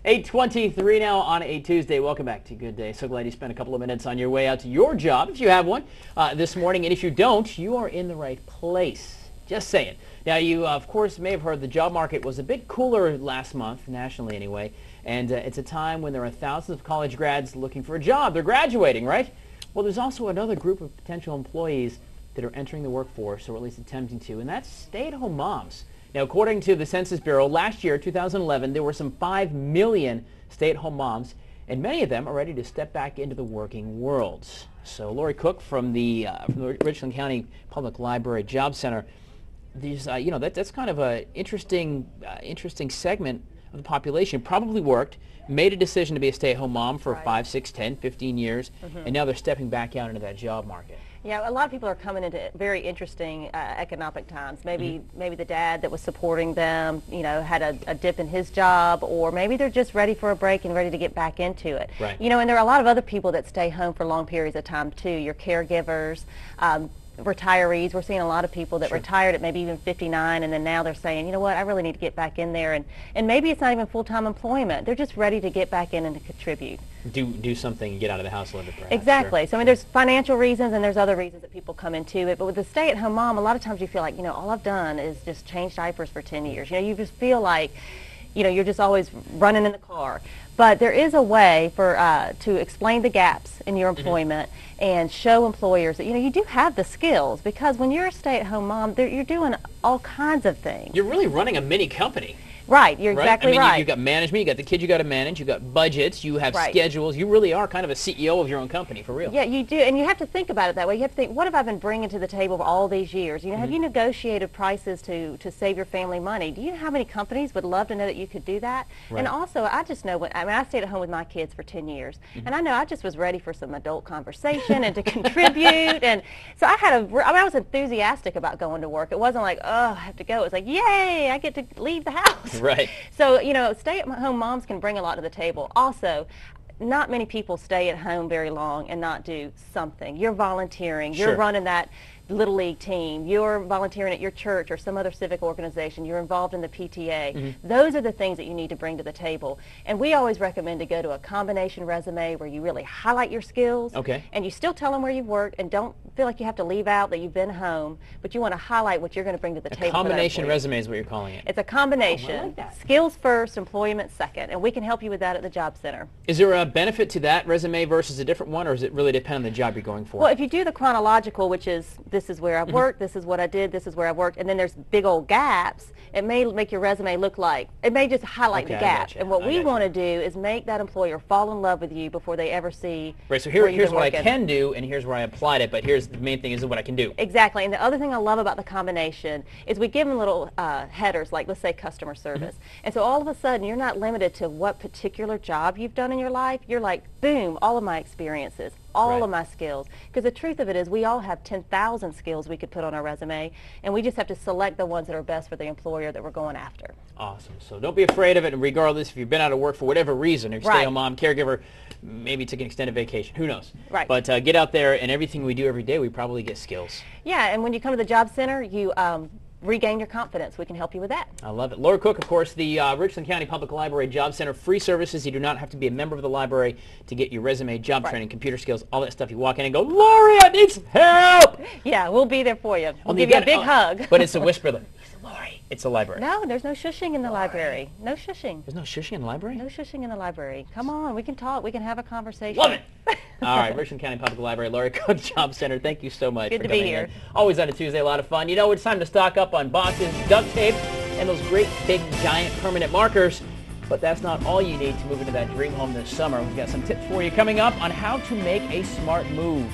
8:23 now on a Tuesday. Welcome back to Good Day. So glad you spent a couple of minutes on your way out to your job, if you have one, this morning. And if you don't, you are in the right place. Just saying. Now, you, of course, may have heard the job market was a bit cooler last month, nationally anyway. And it's a time when there are thousands of college grads looking for a job. They're graduating, right? Well, there's also another group of potential employees that are entering the workforce, or at least attempting to, and that's stay-at-home moms. Now, according to the Census Bureau, last year, 2011, there were some 5 million stay-at-home moms, and many of them are ready to step back into the working world. So, Lori Cook from the Richland County Public Library Job Center, these, that's kind of an interesting segment of the population. Probably worked, made a decision to be a stay-at-home mom for 5, 6, 10, 15 years, and now they're stepping back out into that job market. Yeah, a lot of people are coming into very interesting economic times. Maybe the dad that was supporting them, had a dip in his job, or maybe they're just ready for a break and ready to get back into it. Right. And there are a lot of other people that stay home for long periods of time too. Your caregivers, retirees. We're seeing a lot of people that retired at maybe even 59, and then now they're saying, you know what, I really need to get back in there, and maybe it's not even full-time employment. They're just ready to get back in and to contribute. Do something and get out of the house a little bit, perhaps. Exactly. So, I mean, there's financial reasons and there's other reasons that people come into it. But with the stay-at-home mom, a lot of times you feel like, all I've done is just change diapers for 10 years. You just feel like, you're just always running in the car. But there is a way for to explain the gaps in your employment and show employers that, you do have the skills, because when you're a stay-at-home mom, you're doing all kinds of things. You're really running a mini company. Right, you're exactly right. You've got management, you've got the kids you got to manage, you've got budgets, you have schedules. You really are kind of a CEO of your own company, for real. Yeah, you do, and you have to think about it that way. You have to think, what have I been bringing to the table for all these years? Have you negotiated prices to save your family money? Do you know how many companies would love to know that you could do that? Right. And also, I just know, I stayed at home with my kids for 10 years, and I know I just was ready for some adult conversation and to contribute, and so I was enthusiastic about going to work. It wasn't like, oh, I have to go. It was like, yay, I get to leave the house. Right. So, stay-at-home moms can bring a lot to the table. Also, not many people stay at home very long and not do something. You're volunteering. You're running that Little League team. You're volunteering at your church or some other civic organization. You're involved in the PTA. Those are the things that you need to bring to the table. And we always recommend to go to a combination resume where you really highlight your skills. And you still tell them where you've worked, and don't feel like you have to leave out that you've been home, but you want to highlight what you're going to bring to the table. A combination resume is what you're calling it. It's a combination. Oh, I like that. Skills first, employment second, and we can help you with that at the Job Center. Is there a benefit to that resume versus a different one, or does it really depend on the job you're going for? Well, if you do the chronological, which is this is where I've worked, this is what I did, this is where I worked, and then there's big old gaps, it may make your resume look like, it may just highlight the gaps. And what we want to do is make that employer fall in love with you before they ever see. Right, so here's what I can do, and here's where I applied it, but here's the main thing is what I can do. Exactly, and the other thing I love about the combination is we give them little headers, like let's say customer service. And so all of a sudden, you're not limited to what particular job you've done in your life. You're like, boom, all of my experiences, all of my skills. Because the truth of it is we all have 10,000 skills we could put on our resume, and we just have to select the ones that are best for the employer that we're going after. Awesome. So don't be afraid of it, and regardless if you've been out of work for whatever reason, or stay-at-home mom, caregiver, maybe took an extended vacation, who knows. Right. But get out there, and everything we do every day, we probably get skills. Yeah, and when you come to the Job Center, you regain your confidence. We can help you with that. I love it. Lori Cook, of course, the Richland County Public Library Job Center. Free services. You do not have to be a member of the library to get your resume, job training, computer skills, all that stuff. You walk in and go, Lori, I need some help! Yeah, we'll be there for you. We'll give you a big hug. But it's a whisper, like, Lori, it's a library. No, there's no shushing in the library. No shushing. There's no shushing in the library? No shushing in the library. Come on, we can talk. We can have a conversation. Love it! All right, Richland County Public Library, Lori Cook Job Center, thank you so much for coming in. Good to be here. Always on a Tuesday, a lot of fun. It's time to stock up on boxes, duct tape, and those great big giant permanent markers. But that's not all you need to move into that dream home this summer. We've got some tips for you coming up on how to make a smart move.